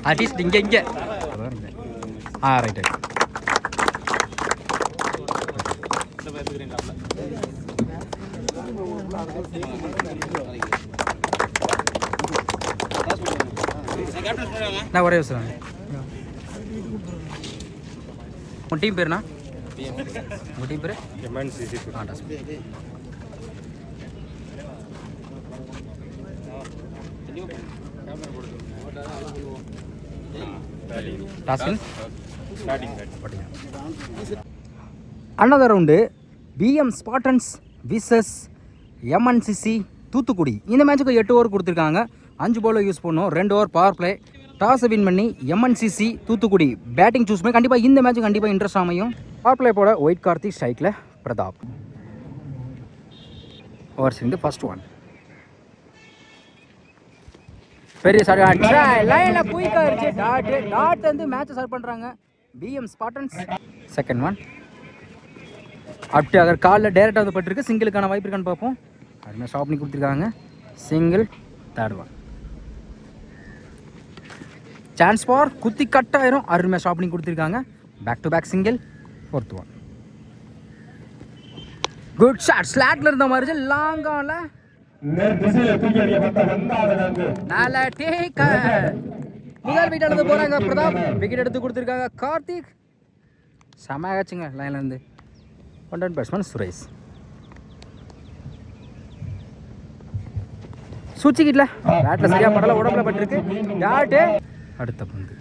At least இங்கே right நான் ஒரே விஷயம் உன் டீம் பேருண்ணா உங்கள் டீம் பேர் MNCC another round BM Spartans versus MNCC Thoothukudi. இந்த மேட்சுக்கு 8 ஓவர் கொடுத்துருக்காங்க. 5 பால் யூஸ் பண்ணோம். 2 ஓவர் பவர் பிளே. டாஸை வின் பண்ணி MNCC தூத்துக்குடி பேட்டிங் சூஸ் பண்ணி கண்டிப்பாக இந்த மேட்ச் கண்டிப்பாக இன்ட்ரெஸ்ட் அமையும். பவர் பிளே போட ஒயிட் கார்த்திக், ஸ்ட்ரைக்கில் பிரதாப். ஓவர்ஸ் இருந்து ஃபர்ஸ்ட் ஒன் பெரிய சாரி லைனில் குயிக்காக இருந்துச்சு. டாட் வந்து மேட்சை சர்வ் பண்ணுறாங்க BM ஸ்பாட்டன்ஸ். செகண்ட் ஒன் அப்படி அகர் காலில் டேரெக்டாக வந்து பட்டிருக்கு. சிங்கிளுக்கான வாய்ப்பு இருக்கான்னு பார்ப்போம். அதுமாதிரி ஸ்டாப் பண்ணி கொடுத்துருக்காங்க. Single. Third one chance for குத்தி கட் ஆயிரும். அருமையாக ஸ்டாப் பண்ணி கொடுத்துருக்காங்க. Back to back single. Fourth one good shot. ஸ்லாட்ல இருந்த மாதிரி லாங் ஆன்ல நல்ல டேக். முதல் விக்கெட் எடுத்து போறாங்க பிரதாப். விக்கெட் எடுத்து கொடுத்துருக்காங்க கார்த்திக். செமையாச்சுங்க லைன்ல இருந்து. One batsman Suresh. சூச்சிக்கிட்டல பேட்ல சரியா படல, உடம்புல பட்டிருக்கு. டாட். அடுத்த பந்து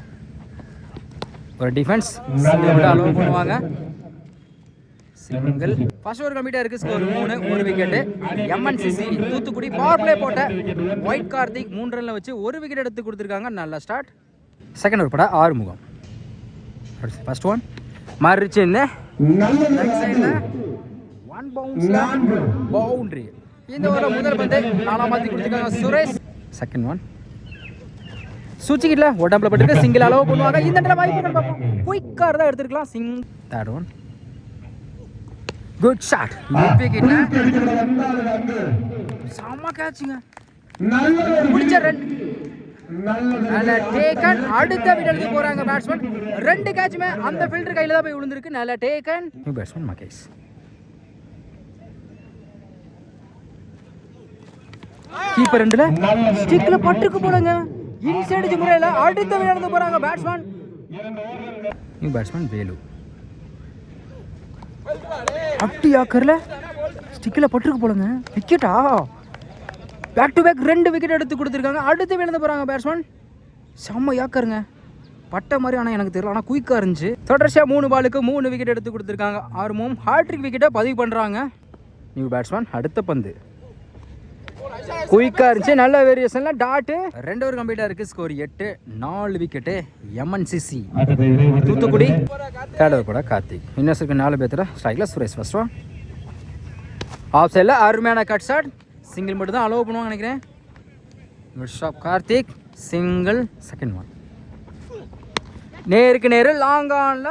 ஒரு டிஃபென்ஸ் அலோவ் பண்ணுவாங்க. சிங்கிள். ஃபர்ஸ்ட் ஓவர் கம்ப்ளீட்டா இருக்கு. ஸ்கோர் 3. ஒரு wicket. MNCC Thoothukudi power play போட்ட ஒயிட் கார்த்திக் 3 ரன்ல வச்சு ஒரு விக்கெட் எடுத்து கொடுத்துருக்காங்க. நல்ல ஸ்டார்ட். செகண்ட் ஓவர் பட ஆறுமுகம். ஃபர்ஸ்ட் ஒன் மாறிச்சு. இந்த ஒன் பவுண்டரி. இந்த ஓவர் முதல் பந்து நாலா மாத்தி கொடுத்துருக்காங்க சுரேஷ். செகண்ட் ஒன் சுச்சிக்கிட்டல உடம்புல பட்டு சிங்கிள் அலோவ் பண்ணுவாங்க. இந்த இடத்துல வாய்ப்பு பார்ப்போம். குயிக்காக தான் எடுத்துருக்கலாம். Third one good shot. செம்ம கேட்சுங்க. முடிச்ச ரன். நல்ல டேக்கன். அடுத்த விக்கெட்டுக்கு போறாங்க பேட்ஸ்மேன். 2 கேட்சுமே அந்த ஃபீல்டர் கையில தான் போய் விழுந்திருக்கு. நல்ல டேக்கன். பேட்ஸ்மேன் மகேஷ். கீப்பர் ரெண்டுல ஸ்டிக்ல பட்டுக்கு போடுங்க. இன்சைடு முறையில அடுத்த விக்கெட்டுக்கு போறாங்க பேட்ஸ்மேன். New batsman Velu. அப்படி ஆக்கர்ல ஸ்டிக்ல பட்டுக்கு போடுங்க. விக்கெட்டா? பேக் டு பேக் 2 விக்கெட் எடுத்து கொடுத்துருக்காங்க. அடுத்து விழுந்து போறாங்க பேட்ஸ்மேன். செம்ம யாக்கருங்க. பட்ட மாதிரி ஆனால் எனக்கு தெரியல. ஆனால் குயிக்காக இருந்துச்சு. தொடர்ச்சியாக 3 பாலுக்கு 3 விக்கெட் எடுத்து கொடுத்துருக்காங்க. ஆர்மும் ஹாட்ரிக் விக்கெட்டை பதிவு பண்ணுறாங்க. New batsman. அடுத்த பந்து குயிக்காக இருந்துச்சு. நல்ல வேரியேஷனில் டாட்டு. 2 ஓவர் கம்ப்ளீட்டாக இருக்குது. Score 8. 4 wicket MNCC Thoothukudi. Third over கூட கார்த்திக். இன்னர்ஸுக்கு 4 பேர்த்துல ஸ்ட்ரைக்கில் சுரேஷ். ஃபர்ஸ்ட் ஒன் ஆஃப் சைடில் அருமையான கட் ஷாட். சிங்கிள் மட்டும் தான் அலோவ் பண்ணுவாங்க நினைக்கிறேன். Good shot Karthik. Single. Second one நேருக்கு நேரு லாங் ஆன்ல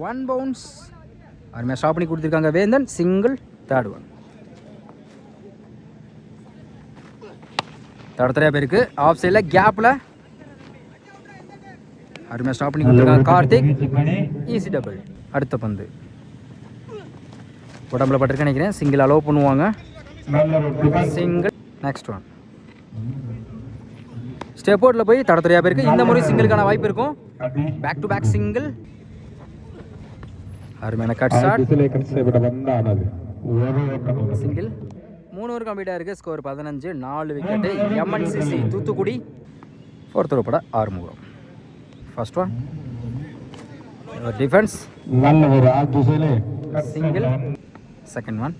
1 பவுன்ஸ். அருமையாக ஸ்டாப் பண்ணி கொடுத்துருக்காங்க வேந்தன். சிங்கிள். தேர்ட் ஒன் தடத்தரையாக பேருக்கு ஆஃப் சைடில் கேப்பில் அருமையாக ஸ்டாப் பண்ணி கொடுத்துருக்காங்க கார்த்திக். Easy double. அடுத்த பந்து உடம்புல பட்டிருக்கு நினைக்கிறேன். சிங்கிள் அலோவ் பண்ணுவாங்க. சிங்கிள். நெக்ஸ்ட் ஒன் ஸ்டெப் அவுட்ல போய் தடத்தரையாக பேருக்கு. இந்த முறை சிங்கிளுக்கான வாய்ப்பு இருக்கும். Back to back single. அருமையான கட் ஷாட். சிங்கிள். 3 ஓவர் கம்ப்ளீட்டாக இருக்குது. Score 15. 4 wicket MNCC Thoothukudi. Fourth over பட Arumugam. First one defence. Single. Second one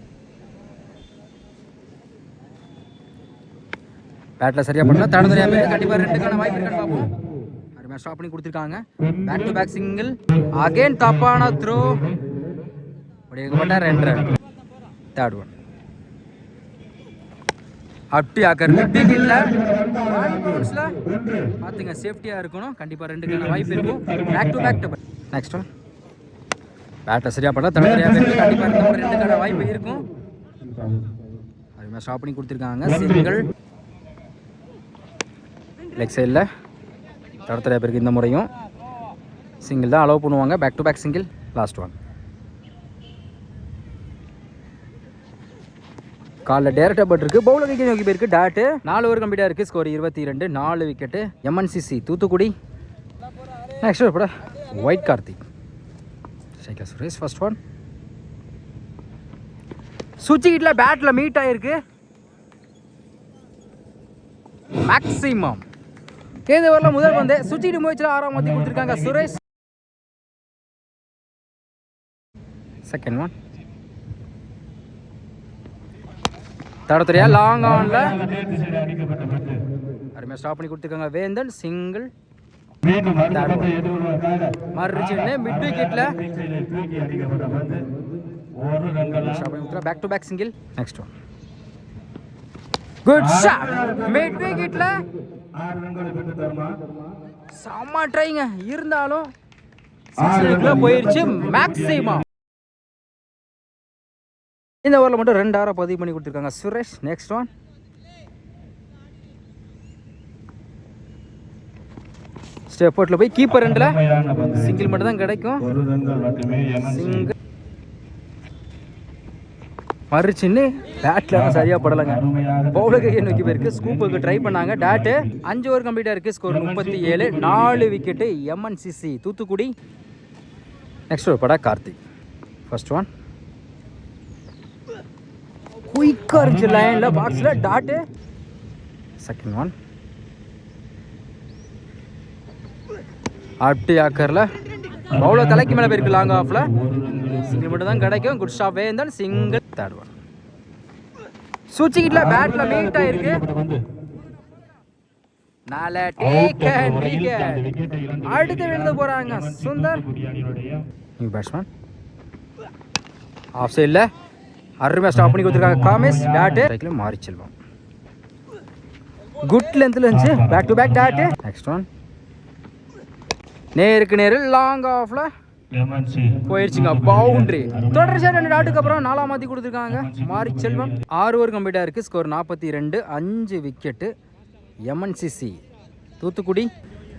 பேட்டில் சரியாக பண்ணல. தடத்தரையாக பேர் கண்டிப்பாக 2க்கான வாய்ப்பு இருக்கான்னு பார்ப்போம். அருமையாக ஸ்டாப் பண்ணி கொடுத்துருக்காங்க. Back to back single. Again தப்பான த்ரோ. அப்படி 2 ரன். தேர்ட் ஒன் அப்படி ஆக்கர் விக்கெட்ல பார்த்துங்க சேஃப்டியாக இருக்கணும். கண்டிப்பாக ரெண்டுக்கான வாய்ப்பு இருக்கும். Back to back. Next one பேட்டை சரியாக பண்ணால் தனித்தனியாக கண்டிப்பாக இந்த ரெண்டுக்கான வாய்ப்பு இருக்கும். அதுமாதிரி ஸ்டாப் பண்ணி கொடுத்துருக்காங்க. சிங்கிள் லெக் சைடில் தடத்தரையாக பேருக்கு இந்த முறையும் சிங்கிள் தான் அலோவ் பண்ணுவாங்க. Back to back single. Last one காலில் டேரக்டாக பட்டிருக்கு. பவுலர் விக்கெட் நோக்கி போயிருக்கு. டாட்டு 4 ஓவர் கம்ப்ளீட்டாக இருக்குது. Score 22, 4 wicket. MNCC Thoothukudi. Next over போட white Karthik. Cycle Suresh first one சுவிட்சிக்கிட்டில் பேட்டில் மீட் ஆகிருக்கு. மேக்ஸிமம் இந்த ஓவரில் முதல் வந்து சுவிட்சிக்கிட்டு முயற்சியில் 6ஆம் மாற்றி கொடுத்துருக்காங்க சுரேஷ். செகண்ட் ஒன் தடத்துறையா லாங் ஆன்ல அருமையாக ஸ்டாப் பண்ணி கொடுத்துருக்காங்க. வேந்தன் சிங்கிள். மறுச்சின்னு மிட் விக்கெட்ல back to back single. Next one good shot mid விக்கெட்ல செம்ம ட்ரைங்க. இருந்தாலும் போயிருச்சு. மேக்ஸிமம் இந்த ஓவரில் மட்டும் 2 hour பதிவு பண்ணி கொடுத்துருக்காங்க சுரேஷ். நெக்ஸ்ட் ஒன் ஸ்டெப்போர்ட்டில் போய் கீப்பர் ரெண்டில் சிங்கிள் மட்டும் தான் கிடைக்கும். சிங்கிள் மறுச்சின்னு பேட்டில் சரியாக படலைங்க. பவுலர் கையை நோக்கி போயிருக்கு. ஸ்கூப்புக்கு ட்ரை பண்ணாங்க. டாட்டு 5 ஓவர் கம்ப்ளீட்டாக இருக்குது. Score 37, 4 wicket. MNCC Thoothukudi. Next over படா கார்த்திக். ஃபர்ஸ்ட் ஒன் குயிக்காக இருந்துச்சு லைனில் பாக்ஸில். டாட்டு செகண்ட் ஒன் அப்படி ஆக்கரில் பவுலர் தலைக்கு மேலே போயிருக்கு. லாங் ஆஃபில் சிங்கிள் மட்டும் தான் கிடைக்கும். Good shot Vendhan single. Third one சுவிட்சிக்கிட்டில் பேட்டில் மீட் ஆகிருக்கு. அடுத்து விழுந்து போகிறாங்க சுந்தர். நியூ பேட்ஸ்மேன் ஆஃப் சைடில் அருமையாக ஸ்டாப் பண்ணி கொடுத்துருக்காங்க காமேஷ். டாட்டு சைக்கிள் மாறி செல்வம் குட் லென்த்தில் இருந்துச்சு. Back to back dot. Next one நேருக்கு நேரு லாங் ஆஃப்ல போயிடுச்சுங்க. பவுண்டரி தொடர்ச்சியாக 2 டாட்டுக்கு அப்புறம் 4ஆம் மாற்றி கொடுத்துருக்காங்க மாறி செல்வம். 6 ஓவர் கம்ப்ளீட்டாக இருக்குது. Score 42, 5 wicket. MNCC Thoothukudi.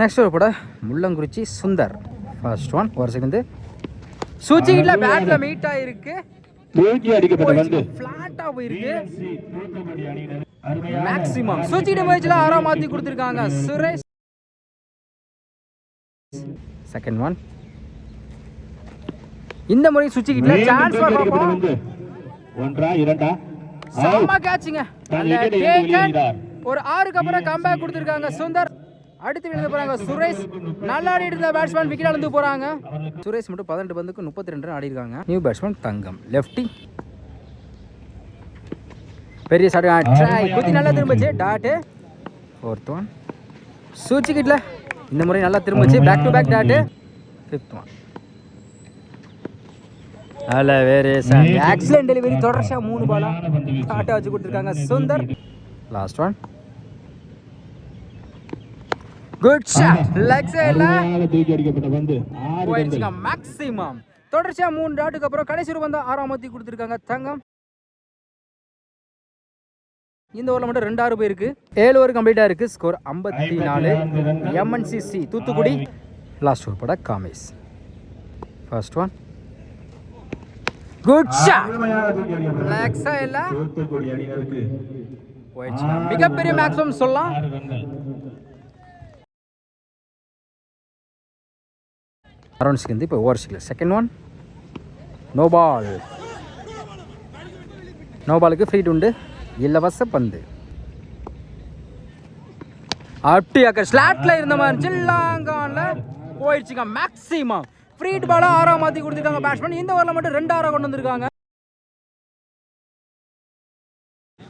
Next over போட முள்ளங்குறிச்சி சுந்தர். ஃபர்ஸ்ட் ஒன் ஒரு செகண்ட் சுவிட்சிக்கிட்டில் பேட்டில் மீட் ஆகிருக்கு. ஃபிளாட்டா போயிருக்கு. மேக்ஸிமம் சுவிட்சிக்கிட்ட முயற்சியில் 6ஆம் மாற்றி கொடுத்துருக்காங்க சுரேஷ். செகண்ட் ஒன் இந்த முறை சுவிட்சிக்கிட்ட சான்ஸ் பார்ப்போம். செம்ம கேட்சிங்க. ஒரு 6க்கு அப்புறம் கம்பேக் கொடுத்துருக்காங்க சுந்தர். அடுத்து விழுந்து போறாங்க சுரேஷ். நல்லா ஆடிட்டு இருந்த பேட்ஸ்மேன் விக்கெட் இழந்து போறாங்க. சுரேஷ் மட்டும் 18 பந்துக்கு 32 ரன் ஆடி இருக்காங்க. New batsman Thangam lefty. பெரிய ஷாட் ட்ரை குத்தி நல்லா திரும்பிச்சு. டாட்டு ஃபோர்த் ஒன் சுவிட்சிக்கிட்ல இந்த முறை நல்லா திரும்பிச்சு. Back to back dot. Fifth one நல்ல வேறு எக்ஸலென்ட் டெலிவரி. தொடர்ச்சியா 3 பாலா டாட்டா வச்சு கொடுத்துருக்காங்க Sundar. Last one good shot leg சைடுல தூக்கி அடிக்கப்பட்ட பந்து போயிடுச்சுங்க. மேக்ஸிமம் தொடர்ச்சியா 3 டாட்டுக்கு அப்புறம் கடைசி ஒரு பந்து 6ஆம் மாத்தி கொடுத்துருக்காங்க தங்கம். இந்த ஓவரில் மட்டும் 2 6 போயிருக்கு. 7 ஓவர் கம்ப்ளீட்டாக இருக்குது. Score 54, MNCC Thoothukudi. Last over பட Kamesh. First one good shot leg சைடுல போயிடுச்சுங்க. மிகப்பெரிய மேக்ஸிமம் சொல்லலாம். அரௌண்ட் இப்போ ஓவர் சிக்ல. Second one no ball. No பாலுக்கு ஃப்ரீ உண்டு. இலவச பந்து அப்படி அக்கா ஸ்லாட்ல இருந்த மாதிரி சில்லாங்கான்ல போயிடுச்சுங்க. மேக்ஸிமம் ஃப்ரீட் பாலா 6ஆம் மாத்தி கொடுத்துருக்காங்க பேட்ஸ்மேன். இந்த ஓவரில் மட்டும் 2 6 கொண்டு வந்திருக்காங்க.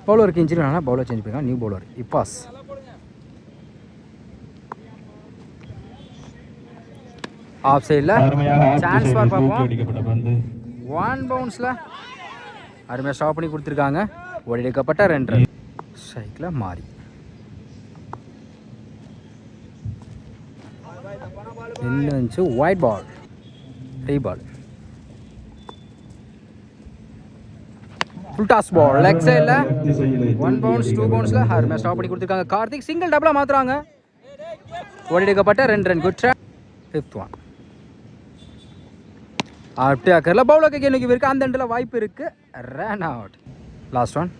பவுலருக்கு இன்ஜுரி ஆனால் பவுலர் சேஞ்ச் பண்ணிருக்காங்க. நியூ பவுலர் இப்பாஸ். ஆஃப் சைடில் சான்ஸ் பார் பார்ப்போம். 1 பவுன்ஸில் அருமையாக ஸ்டாப் பண்ணி கொடுத்துருக்காங்க. ஓடி எடுக்கப்பட்ட 2 ரன். ஸ்ட்ரைக்கில் மாறி இன்னும் ஒயிட் பால் ரீ பால் ஃபுல் டாஸ் பால் லெக் சைடில் 1 பவுன்ஸ் 2 பவுன்ஸில் அருமையாக ஸ்டாப் பண்ணி கொடுத்துருக்காங்க கார்த்திக் சிங்கிள் டபுளாக மாற்றுறாங்க ஓடிடுக்கப்பட்ட 2 run good track 5th one after அக்கரில் பவுலருக்கு கேள்விக்கு இருக்குது அந்த எண்டில் வாய்ப்பு இருக்குது run out last one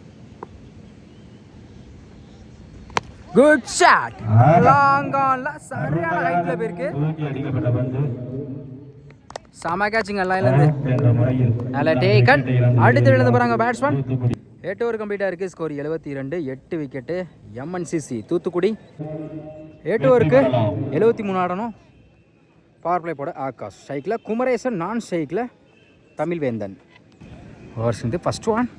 good shot long ஆன்ல சரியான ஹைட்டில் போயிருக்கு செம கேட்சிங் லைன்லேருந்து நல்ல டேக்கன் அடுத்து எழுந்து போகிறாங்க பேட்ஸ்மேன் 8 ஓவர் கம்ப்ளீட்டாக இருக்குது ஸ்கோர் 72 8 விக்கெட்டு எம்என்சிசி தூத்துக்குடி 8 ஓவருக்கு 73 ஆடணும் பவர் பிளே போட ஆகாஷ் ஸ்ட்ரைக்கில் குமரேசன் நான் ஸ்ட்ரைக்கில் தமிழ் வேந்தன் ஓவர்ஸ் வந்து ஃபர்ஸ்ட் ஒன்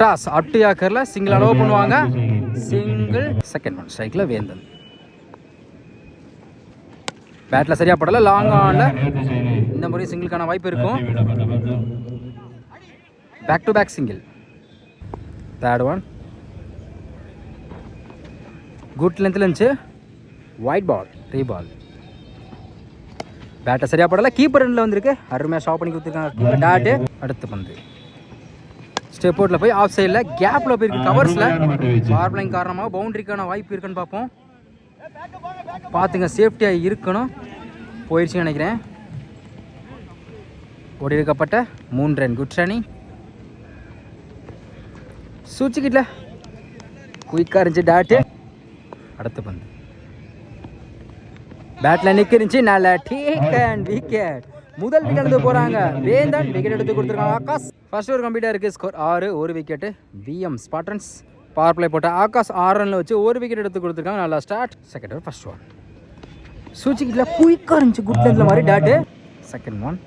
டாஸ் அப்டு யாக்கரில் சிங்கிள் அலோவ் பண்ணுவாங்க சிங்கிள் செகண்ட் ஒன் ஸ்ட்ரைக்கில் வேந்தன் பேட்டில் சரியாக படலை லாங் ஆனில் இந்த முறை சிங்கிளுக்கான வாய்ப்பு இருக்கும் back to back single third one good லென்த்தில் இருந்துச்சு ஒயிட் பால் ரீ பால் பேட்டை சரியாக படலை கீப்பர் ரெண்டில் வந்திருக்கு அருமையாக ஸ்டாப் பண்ணி கொடுத்துருக்காங்க டாட்டு அடுத்த பந்து ஸ்டெப் அவுட்டில் போய் ஆஃப் சைடில் கேப்பில் போயிருக்கு கவர்ஸில் பவர் பிளேயிங் காரணமாக பவுண்டரிக்கான வாய்ப்பு இருக்குன்னு பார்ப்போம் பார்த்துங்க சேஃப்டியாக இருக்கணும் போயிடுச்சுன்னு நினைக்கிறேன் ஓடி இருக்கப்பட்ட 3 ரன் குட் ரனி சூச்சிக்கிட்டல குயிக்காக இருந்துச்சு டாட்டு அடுத்த பந்து பேட்டில் நிற்கிருந்துச்சு நல்ல டேக் அண்ட் விக்கெட் முதல் விக்கெட் எடுத்து போகிறாங்க வேந்தன் விக்கெட் எடுத்து கொடுத்துருக்காங்க ஆகாஷ் ஃபர்ஸ்ட் ஓவர் கம்ப்ளீட்டாக இருக்குது score 6 1 wicket VM Spartans power play போட்ட ஆகாஷ் 6 ரனில் வச்சு 1 விக்கெட் எடுத்து கொடுத்துருக்காங்க நல்லா start second over first one சூச்சிக்கிட்டல குயிக்காக இருந்துச்சு குட் லென்த்தில் மாதிரி டாட்டு செகண்ட் ஒன்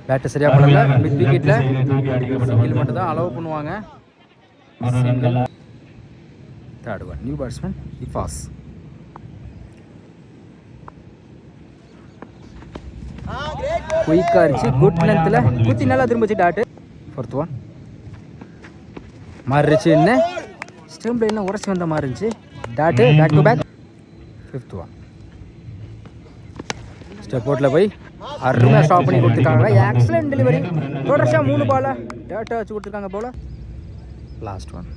பேட்டை சரியாக பண்ணல மிட் விக்கெட்டில் சிங்கிள் மட்டும் தான் அலோவ் பண்ணுவாங்க தேர்ட் ஒன் நியூ பேட்ஸ்மேன் இஃபாஸ் குயிக்காக இருந்துச்சு குட் லென்த்தில் குத்தி நல்லா திரும்பிச்சு டாட்டு ஃபோர்த் ஒன் மாறிடுச்சு என்ன ஸ்டெம் லைனில் உடச்சி வந்த மாதிரி இருந்துச்சு dot back to back 5th one step அவுட்டில் போய் அருமையாக ஸ்டாப் பண்ணி கொடுத்துருக்காங்க எக்ஸலன்ட் டெலிவரி தொடர்ச்சியாக 3 பாலை டேட்டா வச்சு கொடுத்துருக்காங்க போல லாஸ்ட் ஒன்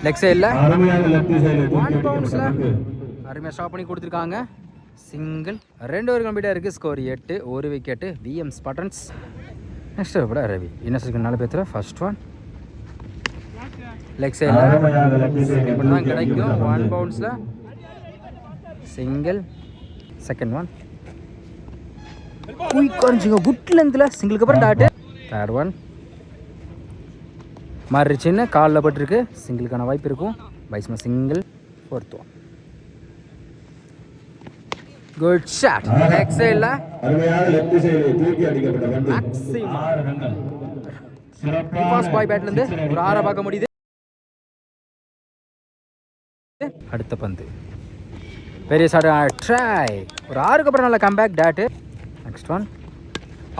லெக் சைடில் 1 பவுன்ஸில் அருமையாக ஸ்டாப் பண்ணி கொடுத்துருக்காங்க சிங்கிள் 2 ஓவர் கம்ப்ளீட்டாக இருக்குது score 8 1 wicket VM Spartans next over கூட ரவி இன்னும் 4 பேர்த்தில் ஃபர்ஸ்ட் ஒன் லெக் சைடில் இப்படி தான் கிடைக்கும் 1 பவுன்ஸில் சிங்கிள் செகண்ட் ஒன் குயிக்காக இருந்துச்சுங்க குட் லென்த்தில் சிங்கிளுக்கு அப்புறம் டாட்டு தேர்ட் ஒன் மாறிடுச்சுன்னு காலில் பட்டிருக்கு சிங்கிளுக்கான வாய்ப்பு இருக்கும் பைஸ்மா single fourth one good shot leg சைடில் ஃபாஸ்ட் பாய் பேட்லேருந்து ஒரு 6 பார்க்க முடியுது அடுத்த பந்து பெரிய ஷாட் ட்ரை ஒரு 6க்கு அப்புறம் நல்ல comeback dot next one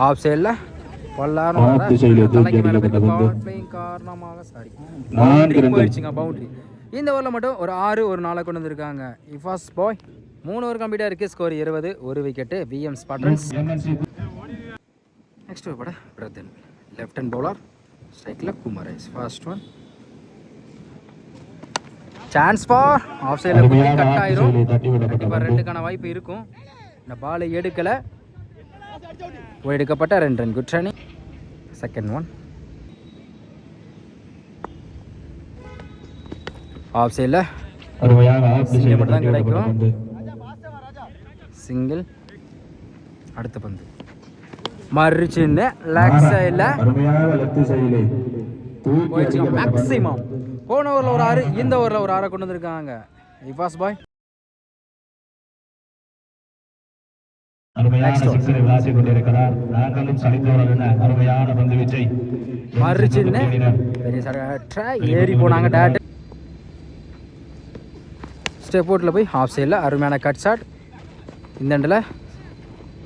off சைடில் தலைக்கு மேலே காரணமாக சாரி போயிடுச்சுங்க பவுண்டரி இந்த ஓவரில் மட்டும் ஒரு 6 ஒரு 4 கொண்டு வந்திருக்காங்க இஃபாஸ் பாய் 3 ஓவர் கம்ப்ளீட்டாக இருக்குது score 20 1 wicket VM Spartans next over பட பிரதன் லெஃப்ட் ஹேண்ட் பவுலர் ஸ்ட்ரைக்கில் Kumaresh first one chance for off சைடில் குத்தி கட் ஆயிரும் கண்டிப்பாக 2க்கான வாய்ப்பு இருக்கும் இந்த பாலை எடுக்கலை எடுக்கப்பட்ட 2 ரன் குட் ரனி செகண்ட் ஒன் ஆஃப் சைடில் மட்டும் தான் கிடைக்கும் சிங்கிள் அடுத்த பந்து மறுச்சின்னு லெக் சைடில் மேக்ஸிமம் போன ஓவரில் ஒரு 6 இந்த ஓவரில் ஒரு 6 கொண்டு வந்திருக்காங்க இஃபாஸ் பாய் மறுச்சின்னு ஏறி போனாங்க டாட் ஸ்டெப் அவுட்டில் போய் ஹாஃப் சைடில் அருமையான கட் ஷாட் இந்த எண்டில்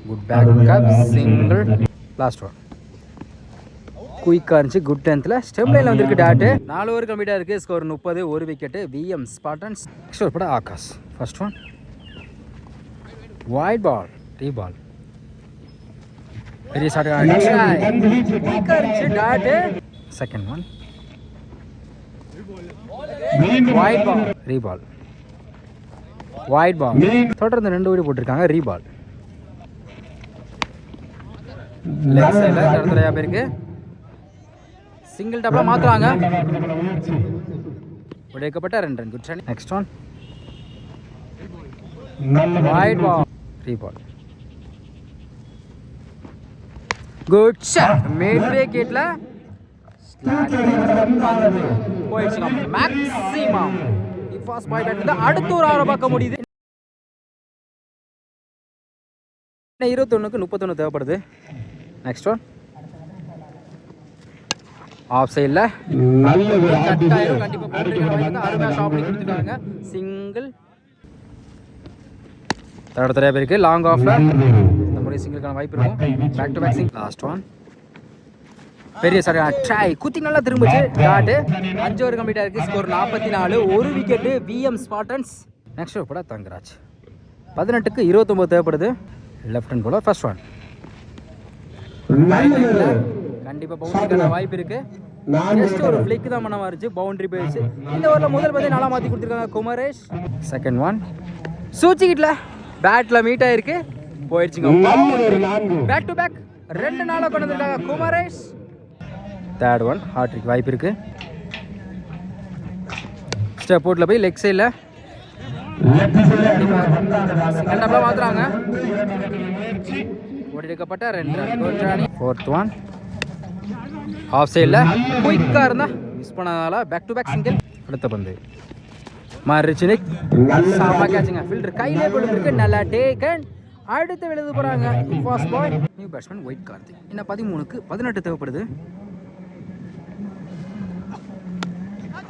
good backup single. Last one குயிக்காக இருந்துச்சு. குட் டென்த்தில் ஸ்டெம் லைனில் வந்திருக்கு டாட்டு. 4 ஓவர் கம்ப்ளீட்டாக இருக்குது. Score 30, 1 wicket. VM Spartans. Next ஒரு படம் Akash. First one wide ball, டீ பால். பெரிய ஷாட் குயிக்காக இருந்துச்சு dot. Second one wide ball, reball. Wide ball தொடர்ந்து 2 ஓடி போட்டிருக்காங்க. ரீபால் லெக் சைடில் தடத்தலையா பேருக்கு சிங்கிள் டப்ல மாத்துறாங்க. உடைக்கப்பட்ட 2 run. Good shot. Next one wide ball, reball. Good shot. Mid விக்கெட்ல போயிடுச்சுங்க. மேக்ஸிமம் ஃபாஸ்ட் பாய் பேட் வந்து அடுத்த ஒரு 6 பார்க்க முடியுது. 21க்கு 31 தேவைப்படுது. நெக்ஸ்ட் ஒன் ஆஃப் சைடில் கட்டாயிரம் கண்டிப்பாக அருமையாக ஷாப்பிங் கொடுத்துருக்காங்க. சிங்கிள் தடவை பேருக்கு லாங் ஆஃப்ல இந்த முறை சிங்கிளுக்கான வாய்ப்பு இருக்கும். பேக் டு பேக் சிங். லாஸ்ட் ஒன் பெரிய சார் ட்ரை குத்தி நல்லா திரும்பிச்சு டாட்டு. 5 ஓவர் கம்ப்ளீட்டாக இருக்குது. Score 44, 1 wicket. VM Spartans. Next over கூட தங்கராஜ். 18க்கு 29 தேவைப்படுது. Left hand bowler. First one கண்டிப்பாக பவுண்டரிக்கான வாய்ப்பு இருக்கு. ஜஸ்ட் ஒரு ஃபிளிக் தான் பண்ண மாறிச்சு. பவுண்டரி போயிடுச்சு. இந்த ஓவரில் முதல் பந்தை நல்லா மாற்றி கொடுத்துருக்காங்க குமரேஷ். செகண்ட் ஒன் சூச்சிக்கிட்டல பேட்டில் மீட் ஆயிருக்கு. போயிடுச்சுங்க. பேக் டு பேக் 2 நாளாக கொண்டு வந்திருக்காங்க குமரேஷ். தேர்ட் ஒன் ஹாட்ரிக் வாய்ப்பு இருக்கு. ஸ்டெப் அவுட்ல போய் லெக் சைடில் மாத்துறாங்க. ஓடிக்கப்பட்ட 2 ரன். ஃபோர்த் ஒன் ஆஃப் சைடில் குயிக்காக இருந்தா மிஸ் பண்ணதால பேக் டு பேக் சிங்கிள். அடுத்த பந்து மாறிச்சுனிக் சாமா கேட்சுங்க. ஃபில்டர் கையிலே கொடுத்துருக்கு. நல்லா டேக்கன். அடுத்து எழுத போறாங்க fast boy. New batsman white Karthik. இன்னும் 13க்கு 18 தேவைப்படுது.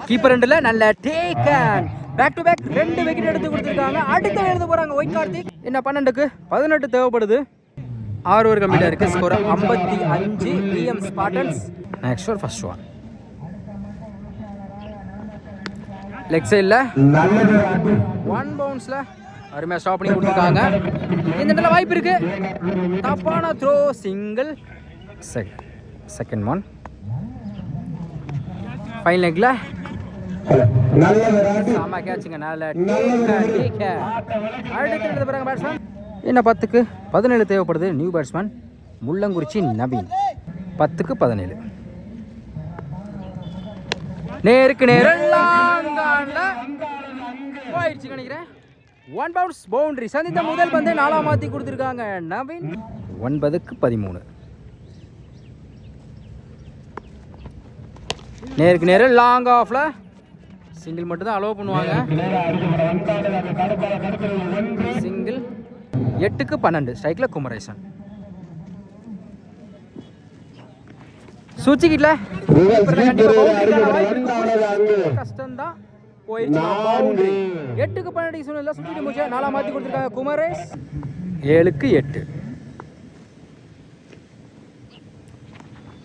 கீப்பர் ரெண்டுல நல்ல taken. Back to back 2 wicket எடுத்து கொடுத்துருக்காங்க. அடுத்து எழுத போறாங்க ஒயிட் கார்த்திக். என்ன 12க்கு 18 தேவைப்படுது. 6 ஓவர் கம்ப்ளீட்டா இருக்கு. Score 55. VM Spartans. Next over first one leg சைடில் 1 பவுன்ஸ்ல அருமையாக ஸ்டாப் பண்ணி கொடுத்துருக்காங்க. இந்த இடத்துல வாய்ப்பு இருக்கு. தப்பான throw. Single. Second one fine லெக்ல சாமா கேட்சுங்க. நல்ல அடுத்து எழுத போறாங்க பேட்ஸ்மேன். என்ன 10க்கு 17 தேவைப்படுது. New batsman Mullankurichi Naveen. 10க்கு 17 நேருக்கு நேரம் போயிடுச்சு நினைக்கிறேன். 1 பவுன்ஸ் பவுண்டரி. சந்தித்த முதல் பந்தை 4 மாற்றி கொடுத்துருக்காங்க நவீன். 9க்கு 13 நேருக்கு நேரம் லாங் ஆஃப்ல சிங்கிள் மட்டும் தான் அலோவ் பண்ணுவாங்க. சிங்கிள். 8க்கு 12 ஸ்ட்ரைக்ல குமரேசன். சூச்சிக்கிட்டல கஷ்டம் தான். போயிடுச்சு பவுண்டரி. 8க்கு 12 சொன்னல சுத்திட்டு முடிச்சா 4 மாத்தி கொடுத்திருக்காங்க குமரேஷ். 7க்கு 8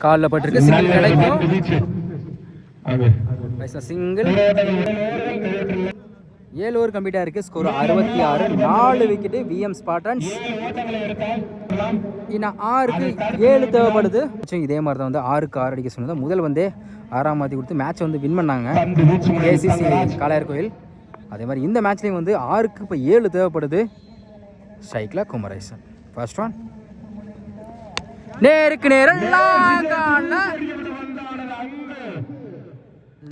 கால்ல பட்டிருக்கு. சிங்கிள் கிடைக்கும். சிங்கிள். 7 ஓவர் கம்ப்ளீட்டா இருக்கு. Score 66, 4 wicket. VM Spartans. இன்னும் 6க்கு 7 தேவைப்படுது. இதே மாதிரி தான் வந்து 6க்கு 6 அடிக்க சொன்னது. முதல் வந்து 6ஆம் மாற்றி கொடுத்து மேட்ச் வந்து வின் பண்ணாங்க கேசிசி காளையார் கோயில். அதே மாதிரி இந்த மேட்ச்லேயும் வந்து 6க்கு இப்போ 7 தேவைப்படுது. ஸ்ட்ரைக்ல குமரேசன். ஃபர்ஸ்ட் ஒன் நேருக்கு நேரம்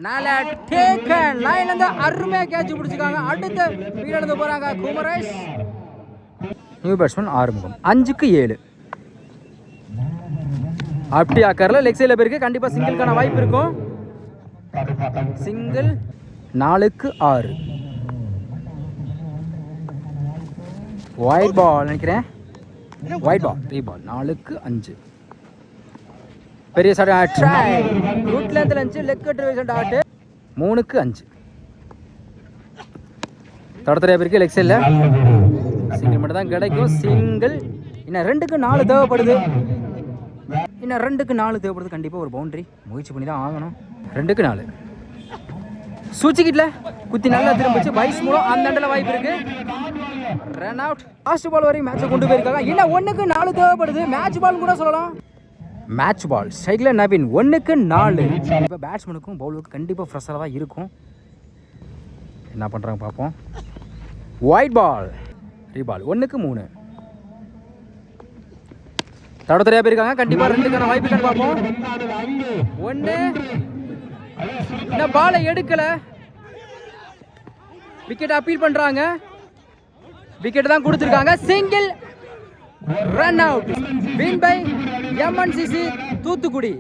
நல்ல டேக்கன். லைன்ல இருந்து அருமையா கேட்ச் பிடிச்சிருக்காங்க. அடுத்த ஃபீல்ட் எடுத்து போறாங்க குமரேஷ். New batsman Arumugam. 5க்கு 7 அப்படி ஆக்கர்ல லெக் சைடில் போயிருக்கு. கண்டிப்பா சிங்கிள்கான வாய்ப்பு இருக்கும். சிங்கிள். 4க்கு 6 ஒயிட் பால் நினைக்கிறேன். White ball. ரீபால். 4க்கு 5 பெரிய சாட். ட்ரை குட் லென்த்ல இருந்துச்சு. Leg cut dot. 3க்கு 5 தடத்தரையா இருக்கு. லெக் சைடில் சிங்கிள் மட்டும் தான் கிடைக்கும். சிங்கிள். இன்னும் 2க்கு 4 தேவைப்படுது. இன்னும் 2க்கு 4 தேவைப்படுது. கண்டிப்பாக ஒரு பவுண்டரி முயற்சி பண்ணி தான் ஆகணும். 2க்கு 4 சூச்சிக்கிட்டல குத்தி நல்லா திரும்பிச்சு. பைஸ் மூலம் அந்த அண்டல வாய்ப்பு இருக்கு. Run out. லாஸ்ட் பால் வரையும் மேட்சை கொண்டு போயிருக்காங்க. இன்னும் 1க்கு 4 தேவைப்படுது. மேட்ச் பால் கூட சொல்லலாம். மேட்ச் பால் ஸ்ட்ரைக்கில் நவீன் 1க்கு 4. இப்போ பேட்ஸ்மேனுக்கும் பவுலருக்கும் கண்டிப்பாக ஃப்ரெஷ்ஷாக தான் இருக்கும். என்ன பண்ணுறாங்க பார்ப்போம். ஒயிட் பால் ரீபால் 1க்கு 3. தடத்தரையாக போயிருக்காங்க. கண்டிப்பாக 2க்கான வாய்ப்பு பார்ப்போம். 1 இன்னும் பாலை எடுக்கல. விக்கெட் அப்பீல் பண்றாங்க. விக்கெட் தான் கொடுத்திருக்காங்க. Single run out. Win by MNCC Thoothukudi.